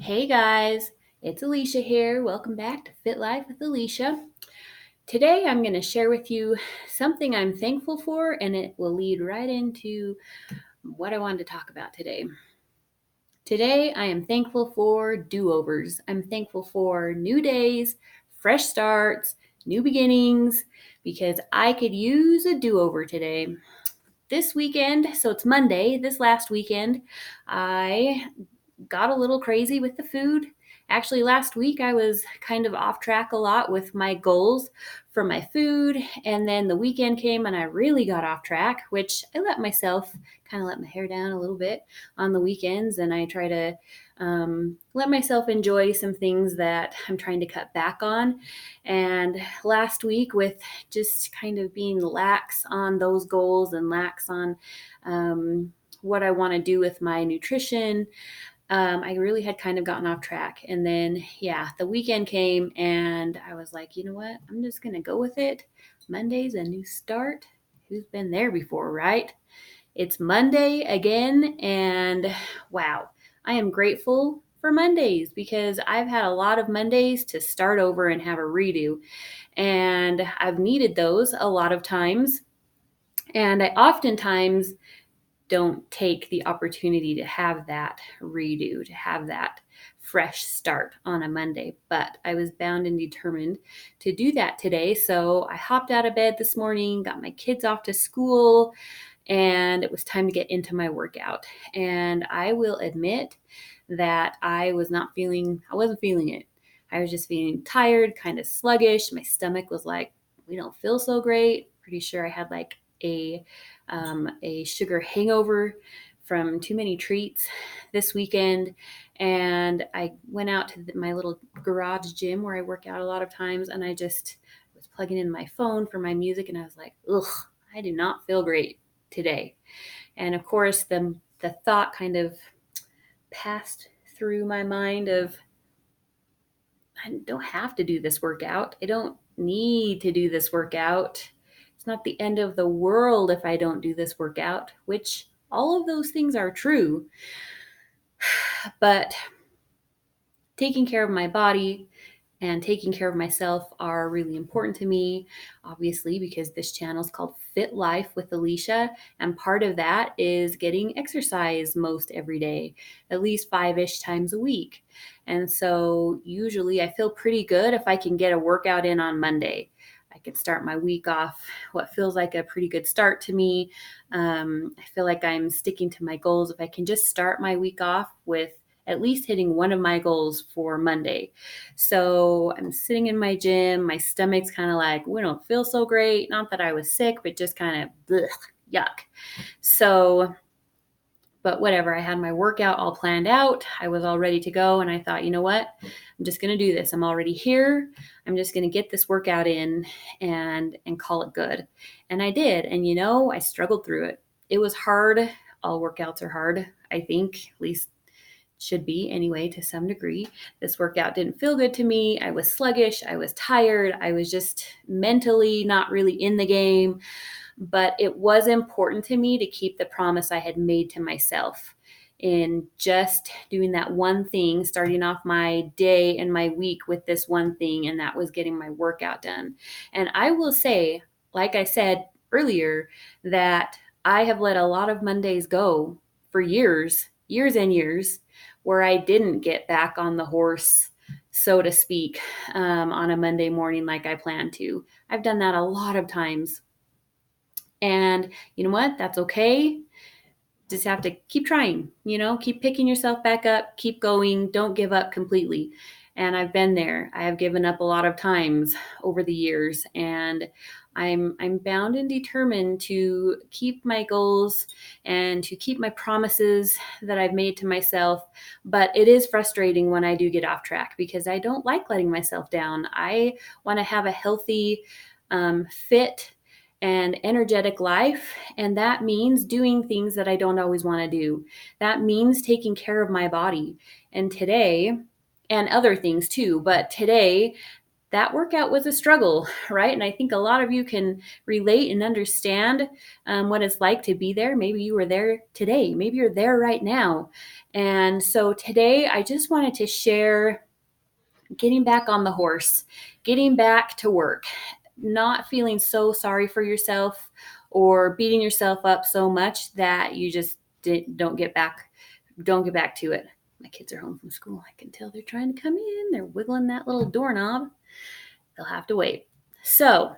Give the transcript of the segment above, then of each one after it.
Hey guys, it's Alicia here. Welcome back to Fit Life with Alicia. Today I'm going to share with you something I'm thankful for, and it will lead right into what I wanted to talk about today. Today I am thankful for do-overs. I'm thankful for new days, fresh starts, new beginnings, because I could use a do-over today. This weekend, so it's Monday, this last weekend, I got a little crazy with the food. Actually, last week I was kind of off track a lot with my goals for my food. And then the weekend came and I really got off track, which I let myself kind of let my hair down a little bit on the weekends. And I try to let myself enjoy some things that I'm trying to cut back on. And last week, with just kind of being lax on those goals and lax on what I want to do with my nutrition, I really had kind of gotten off track. And then, yeah, the weekend came and I was like, you know what? I'm just going to go with it. Monday's a new start. Who's been there before, right? It's Monday again. And wow, I am grateful for Mondays because I've had a lot of Mondays to start over and have a redo. And I've needed those a lot of times. And I oftentimes don't take the opportunity to have that redo, to have that fresh start on a Monday. But I was bound and determined to do that today. So I hopped out of bed this morning, got my kids off to school, and it was time to get into my workout. And I will admit that I wasn't feeling it. I was just feeling tired, kind of sluggish. My stomach was like, we don't feel so great. Pretty sure I had like a sugar hangover from too many treats this weekend. And I went out to my little garage gym where I work out a lot of times, and I just was plugging in my phone for my music, and I was like, ugh, I do not feel great today. And of course, the thought kind of passed through my mind of, I don't have to do this workout. I don't need to do this workout. It's not the end of the world if I don't do this workout, which all of those things are true. But taking care of my body and taking care of myself are really important to me, obviously, because this channel is called Fit Life with Alicia. And part of that is getting exercise most every day, at least 5-ish times a week. And so usually I feel pretty good if I can get a workout in on Monday. I can start my week off what feels like a pretty good start to me. I feel like I'm sticking to my goals if I can just start my week off with at least hitting one of my goals for Monday. So I'm sitting in my gym. My stomach's kind of like, we don't feel so great. Not that I was sick, but just kind of blech, yuck. So, but whatever. I had my workout all planned out. I was all ready to go. And I thought, you know what? I'm just going to do this. I'm already here. I'm just going to get this workout in and call it good. And I did. And I struggled through it. It was hard. All workouts are hard, I think, at least should be anyway, to some degree. This workout didn't feel good to me. I was sluggish. I was tired. I was just mentally not really in the game. But it was important to me to keep the promise I had made to myself in just doing that one thing, starting off my day and my week with this one thing, and that was getting my workout done. And I will say, like I said earlier, that I have let a lot of Mondays go for years, years and years, where I didn't get back on the horse, so to speak, on a Monday morning like I planned to. I've done that a lot of times. And you know what? That's okay. Just have to keep trying, keep picking yourself back up, keep going, don't give up completely. And I've been there. I have given up a lot of times over the years, and I'm bound and determined to keep my goals and to keep my promises that I've made to myself. But it is frustrating when I do get off track because I don't like letting myself down. I want to have a healthy, fit, and energetic life. And that means doing things that I don't always want to do. That means taking care of my body. And today, and other things too, but today, that workout was a struggle, right? And I think a lot of you can relate and understand what it's like to be there. Maybe you were there today, maybe you're there right now. And so today, I just wanted to share getting back on the horse, getting back to work, not feeling so sorry for yourself or beating yourself up so much that you just don't get back to it. My kids are home from school. I can tell they're trying to come in. They're wiggling that little doorknob. They'll have to wait. So,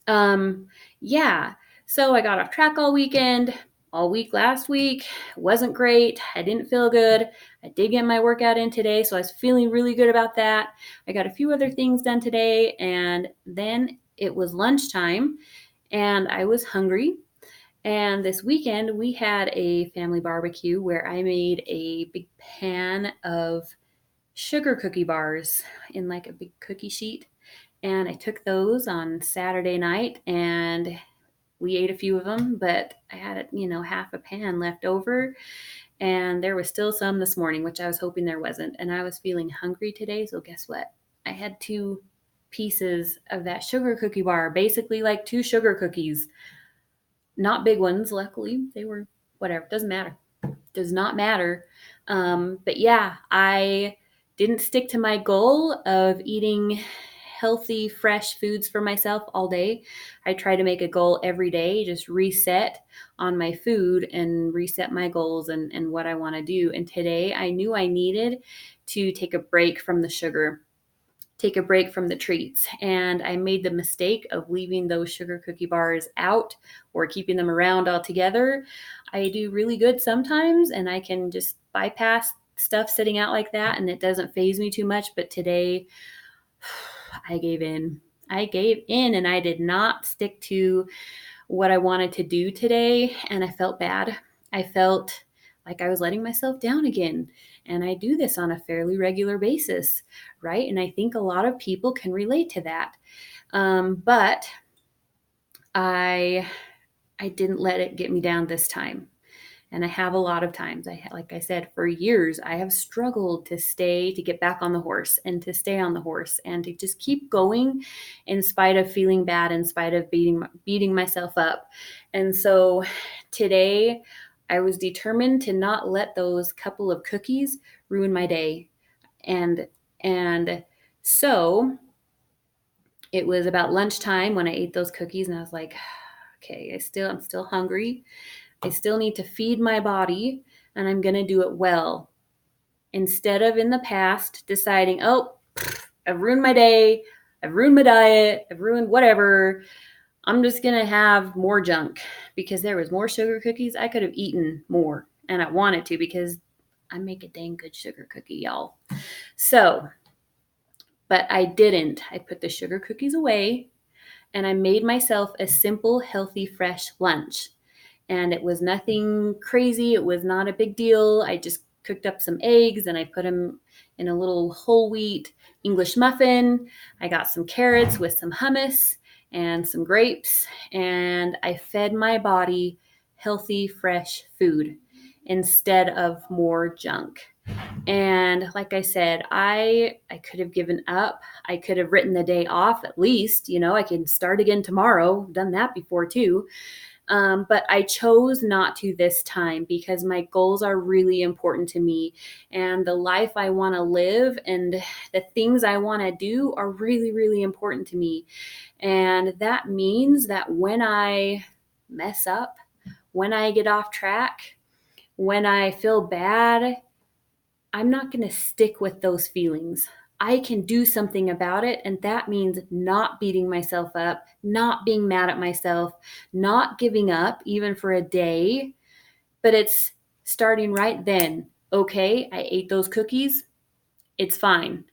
yeah. So I got off track all weekend, all week last week. Wasn't great. I didn't feel good. I did get my workout in today, so I was feeling really good about that. I got a few other things done today, and then it was lunchtime, and I was hungry. And this weekend, we had a family barbecue where I made a big pan of sugar cookie bars in like a big cookie sheet. And I took those on Saturday night and we ate a few of them, but I had, half a pan left over. And there was still some this morning, which I was hoping there wasn't. And I was feeling hungry today. So guess what? I had 2 pieces of that sugar cookie bar, basically like 2 sugar cookies. Not big ones, luckily. They were whatever, doesn't matter. Does not matter. But yeah, I didn't stick to my goal of eating healthy, fresh foods for myself all day. I try to make a goal every day, just reset on my food and reset my goals and what I want to do. And today I knew I needed to take a break from the sugar, take a break from the treats. And I made the mistake of leaving those sugar cookie bars out or keeping them around altogether. I do really good sometimes and I can just bypass stuff sitting out like that and it doesn't faze me too much. But today I gave in. I gave in and I did not stick to what I wanted to do today. And I felt bad. I felt like I was letting myself down again. And I do this on a fairly regular basis, right? And I think a lot of people can relate to that. But I didn't let it get me down this time. And I have a lot of times. Like I said, for years, I have struggled to get back on the horse and to stay on the horse and to just keep going in spite of feeling bad, in spite of beating myself up. And so today, I was determined to not let those couple of cookies ruin my day. And so it was about lunchtime when I ate those cookies, and I was like, okay, I'm still hungry. I still need to feed my body and I'm going to do it well. Instead of in the past deciding, oh, I've ruined my day, I've ruined my diet, I've ruined whatever. I'm just going to have more junk because there was more sugar cookies. I could have eaten more and I wanted to because I make a dang good sugar cookie, y'all. So, but I didn't. I put the sugar cookies away and I made myself a simple, healthy, fresh lunch. And it was nothing crazy. It was not a big deal. I just cooked up some eggs and I put them in a little whole wheat English muffin. I got some carrots with some hummus and some grapes, and I fed my body healthy, fresh food instead of more junk. And like I said, I could have given up. I could have written the day off at least. I can start again tomorrow. Done that before too. But I chose not to this time because my goals are really important to me and the life I want to live and the things I want to do are really, really important to me. And that means that when I mess up, when I get off track, when I feel bad, I'm not going to stick with those feelings. I can do something about it. And that means not beating myself up, not being mad at myself, not giving up even for a day. But it's starting right then. Okay, I ate those cookies. It's fine.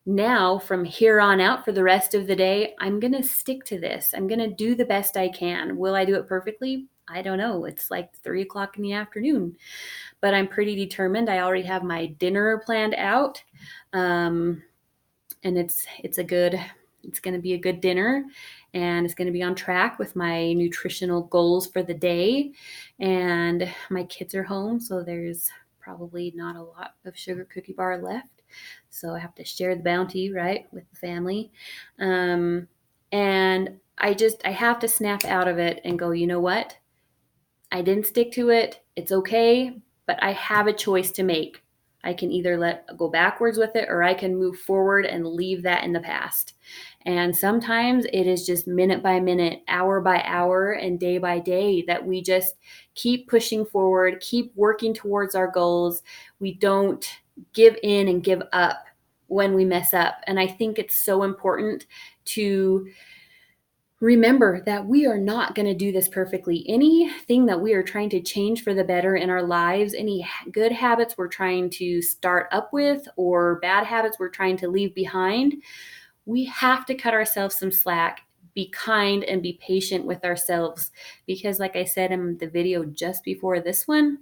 Now, from here on out for the rest of the day, I'm going to stick to this. I'm going to do the best I can. Will I do it perfectly? I don't know. It's like 3 o'clock in the afternoon, but I'm pretty determined. I already have my dinner planned out. And it's going to be a good dinner and it's going to be on track with my nutritional goals for the day. And my kids are home, so there's probably not a lot of sugar cookie bar left. So I have to share the bounty, right, with the family. And I have to snap out of it and go, you know what? I didn't stick to it. It's okay, but I have a choice to make. I can either go backwards with it or I can move forward and leave that in the past. And sometimes it is just minute by minute, hour by hour, and day by day that we just keep pushing forward, keep working towards our goals. We don't give in and give up when we mess up. And I think it's so important to remember that we are not going to do this perfectly. Anything that we are trying to change for the better in our lives, any good habits we're trying to start up with or bad habits we're trying to leave behind, we have to cut ourselves some slack, be kind, and be patient with ourselves. Because, like I said in the video just before this one,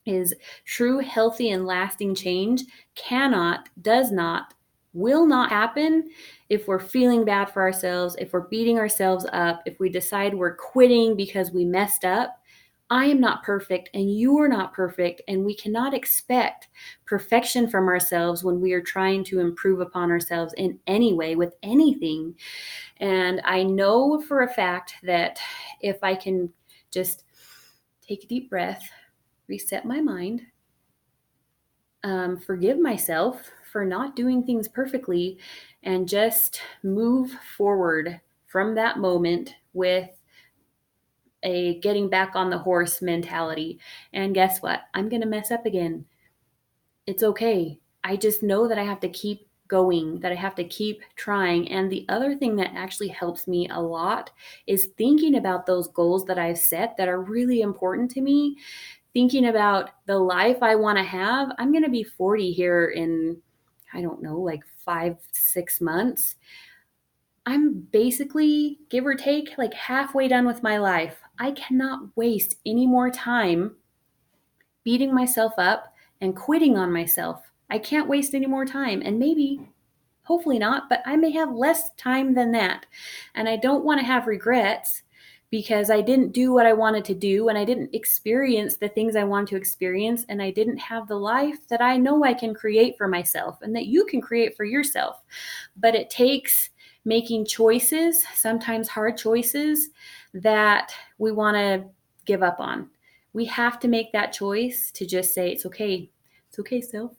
is true, healthy, and lasting change cannot, does not, will not happen if we're feeling bad for ourselves, if we're beating ourselves up, if we decide we're quitting because we messed up. I am not perfect and you are not perfect, and we cannot expect perfection from ourselves when we are trying to improve upon ourselves in any way with anything. And I know for a fact that if I can just take a deep breath, reset my mind, forgive myself for not doing things perfectly, and just move forward from that moment with a getting back on the horse mentality. And guess what? I'm going to mess up again. It's okay. I just know that I have to keep going, that I have to keep trying. And the other thing that actually helps me a lot is thinking about those goals that I've set that are really important to me, thinking about the life I want to have. I'm going to be 40 here in, I don't know, like 5, 6 months. I'm basically, give or take, like halfway done with my life. I cannot waste any more time beating myself up and quitting on myself. I can't waste any more time. And maybe, hopefully not, but I may have less time than that. And I don't want to have regrets because I didn't do what I wanted to do and I didn't experience the things I wanted to experience, and I didn't have the life that I know I can create for myself and that you can create for yourself. But it takes making choices, sometimes hard choices, that we want to give up on. We have to make that choice to just say, it's okay. It's okay, self,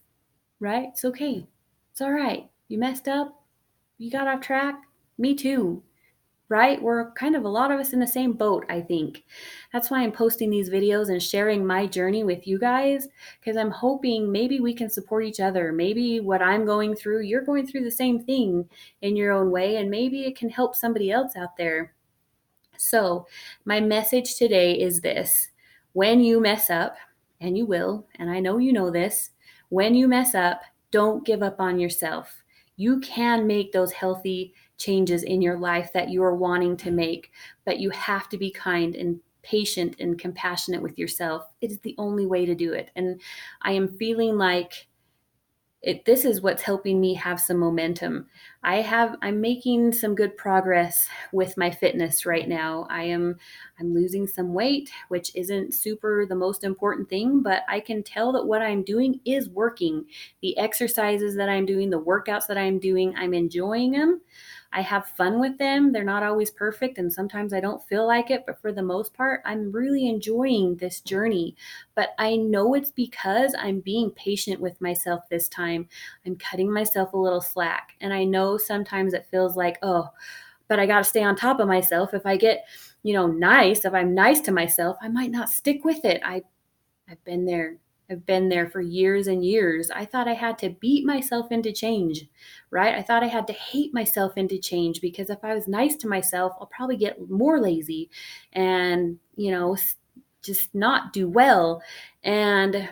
right? It's okay. It's all right. You messed up. You got off track. Me too, right? We're kind of a lot of us in the same boat, I think. That's why I'm posting these videos and sharing my journey with you guys, because I'm hoping maybe we can support each other. Maybe what I'm going through, you're going through the same thing in your own way, and maybe it can help somebody else out there. So, my message today is this: when you mess up, and you will, and I know you know this, when you mess up, don't give up on yourself. You can make those healthy changes in your life that you are wanting to make, but you have to be kind and patient and compassionate with yourself. It is the only way to do it. And I am feeling like this is what's helping me have some momentum. I'm making some good progress with my fitness right now. I'm losing some weight, which isn't super the most important thing, but I can tell that what I'm doing is working. The exercises that I'm doing, the workouts that I'm doing, I'm enjoying them. I have fun with them. They're not always perfect, and sometimes I don't feel like it, but for the most part, I'm really enjoying this journey. But I know it's because I'm being patient with myself this time. I'm cutting myself a little slack. And I know sometimes it feels like, oh, but I got to stay on top of myself. If I get, nice, if I'm nice to myself, I might not stick with it. I've been there. I've been there for years and years. I thought I had to beat myself into change, right? I thought I had to hate myself into change, because if I was nice to myself, I'll probably get more lazy and, just not do well. And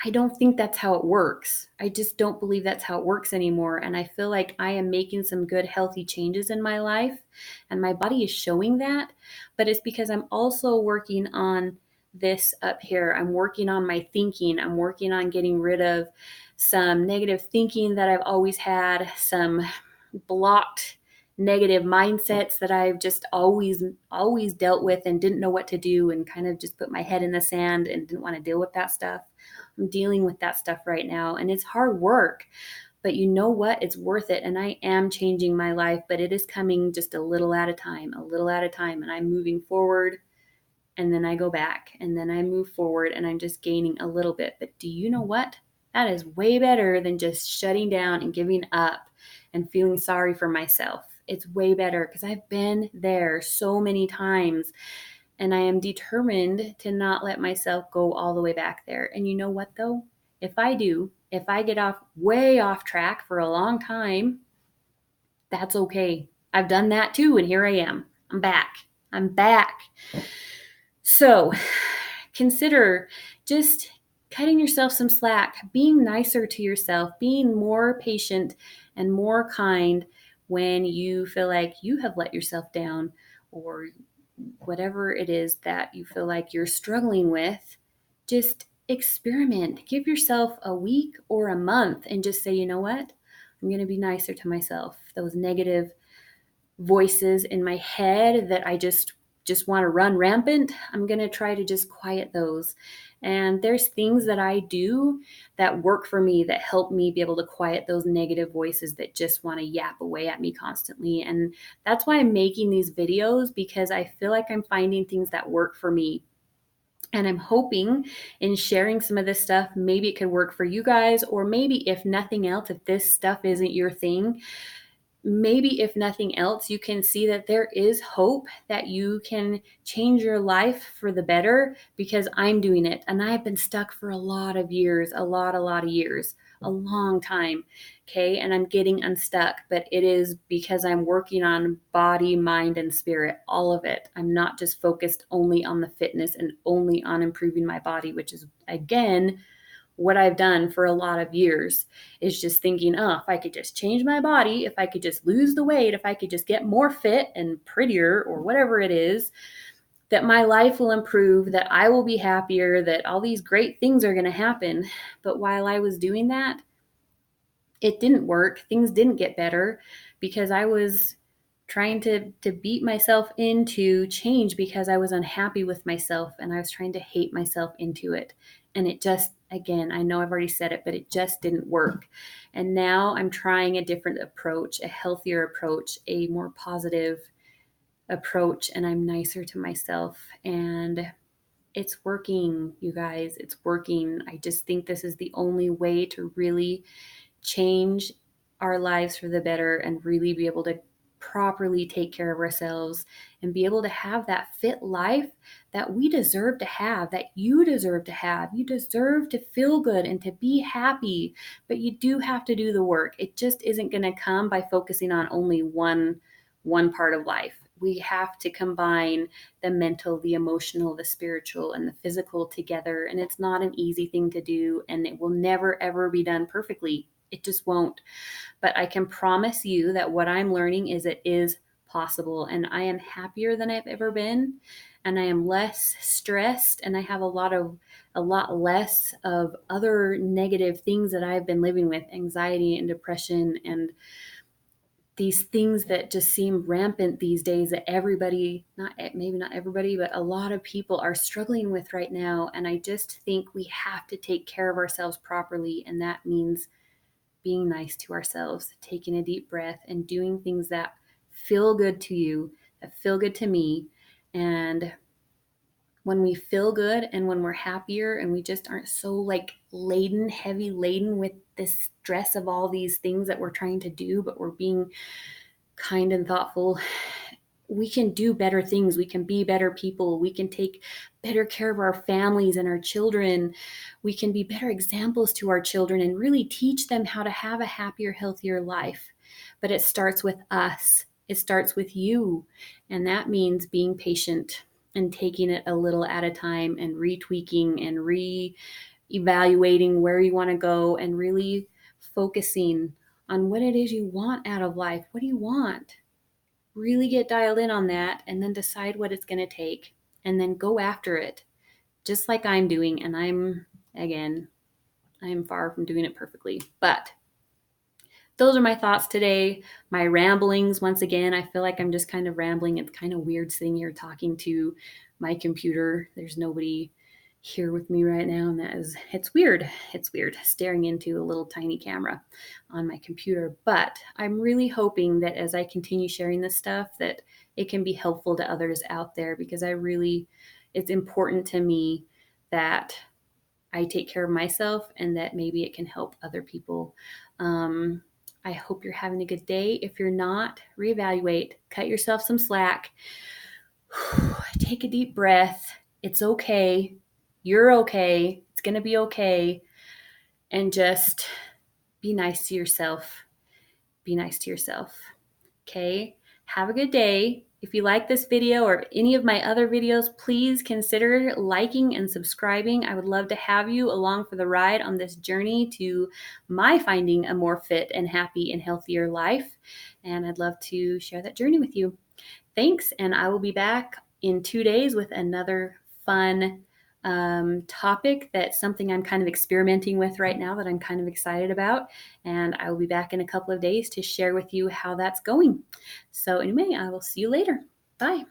I don't think that's how it works. I just don't believe that's how it works anymore. And I feel like I am making some good, healthy changes in my life, and my body is showing that. But it's because I'm also working on this up here. I'm working on my thinking. I'm working on getting rid of some negative thinking that I've always had, some blocked negative mindsets that I've just always dealt with and didn't know what to do, and kind of just put my head in the sand and didn't want to deal with that stuff. I'm dealing with that stuff right now, and it's hard work. But you know what? It's worth it. And I am changing my life, but it is coming just a little at a time, a little at a time. And I'm moving forward, and then I go back, and then I move forward, and I'm just gaining a little bit. But do you know what? That is way better than just shutting down and giving up and feeling sorry for myself. It's way better because I've been there so many times, and I am determined to not let myself go all the way back there. And you know what, though? If I do, if I get off way off track for a long time, that's okay. I've done that too, and here I am. I'm back. I'm back. So consider just cutting yourself some slack, being nicer to yourself, being more patient and more kind when you feel like you have let yourself down, or whatever it is that you feel like you're struggling with. Just experiment. Give yourself a week or a month and just say, you know what? I'm going to be nicer to myself. Those negative voices in my head that I just want to run rampant, I'm going to try to just quiet those. And there's things that I do that work for me, that help me be able to quiet those negative voices that just want to yap away at me constantly. And that's why I'm making these videos, because I feel like I'm finding things that work for me. And I'm hoping in sharing some of this stuff, maybe it could work for you guys, or maybe if nothing else, if this stuff isn't your thing, maybe if nothing else, you can see that there is hope, that you can change your life for the better, because I'm doing it. And I've been stuck for a lot of years, a lot of years, a long time. Okay. And I'm getting unstuck, but it is because I'm working on body, mind, and spirit, all of it. I'm not just focused only on the fitness and only on improving my body, which is, again, what I've done for a lot of years, is just thinking, oh, if I could just change my body, if I could just lose the weight, if I could just get more fit and prettier, or whatever it is, that my life will improve, that I will be happier, that all these great things are going to happen. But while I was doing that, it didn't work. Things didn't get better because I was trying to beat myself into change because I was unhappy with myself, and I was trying to hate myself into it. And it just, again, I know I've already said it, but it just didn't work. And now I'm trying a different approach, a healthier approach, a more positive approach, and I'm nicer to myself. And it's working, you guys. It's working. I just think this is the only way to really change our lives for the better, and really be able to properly take care of ourselves and be able to have that fit life that we deserve to have, that you deserve to have. You deserve to feel good and to be happy, but you do have to do the work. It just isn't going to come by focusing on only one part of life. We have to combine the mental, the emotional, the spiritual, and the physical together. And it's not an easy thing to do, and it will never, ever be done perfectly. It just won't. But I can promise you that what I'm learning is it is possible. And I am happier than I've ever been. And I am less stressed. And I have a lot less of other negative things that I've been living with, anxiety and depression, and these things that just seem rampant these days, that everybody, maybe not everybody, but a lot of people are struggling with right now. And I just think we have to take care of ourselves properly. And that means being nice to ourselves, taking a deep breath, and doing things that feel good to you, that feel good to me. And when we feel good and when we're happier and we just aren't so like heavy laden with this stress of all these things that we're trying to do, but we're being kind and thoughtful, we can do better things. We can be better people. We can take better care of our families and our children. We can be better examples to our children and really teach them how to have a happier, healthier life. But it starts with us. It starts with you. And that means being patient and taking it a little at a time, and retweaking and re-evaluating where you want to go, and really focusing on what it is you want out of life. What do you want? Really get dialed in on that, and then decide what it's going to take, and then go after it, just like I'm doing. And I am far from doing it perfectly, but those are my thoughts today, my ramblings. Once again, I feel like I'm just kind of rambling. It's kind of weird sitting here talking to my computer. There's nobody here with me right now, and it's weird. It's weird staring into a little tiny camera on my computer, but I'm really hoping that as I continue sharing this stuff that it can be helpful to others out there, because it's important to me that I take care of myself and that maybe it can help other people. Um, I hope you're having a good day. If you're not, reevaluate, cut yourself some slack, take a deep breath. It's okay. You're okay. It's going to be okay. And just be nice to yourself. Be nice to yourself. Okay. Have a good day. If you like this video or any of my other videos, please consider liking and subscribing. I would love to have you along for the ride on this journey to my finding a more fit and happy and healthier life. And I'd love to share that journey with you. Thanks, and I will be back in 2 days with another fun topic that's something I'm kind of experimenting with right now that I'm kind of excited about. And I will be back in a couple of days to share with you how that's going. So anyway, I will see you later. Bye.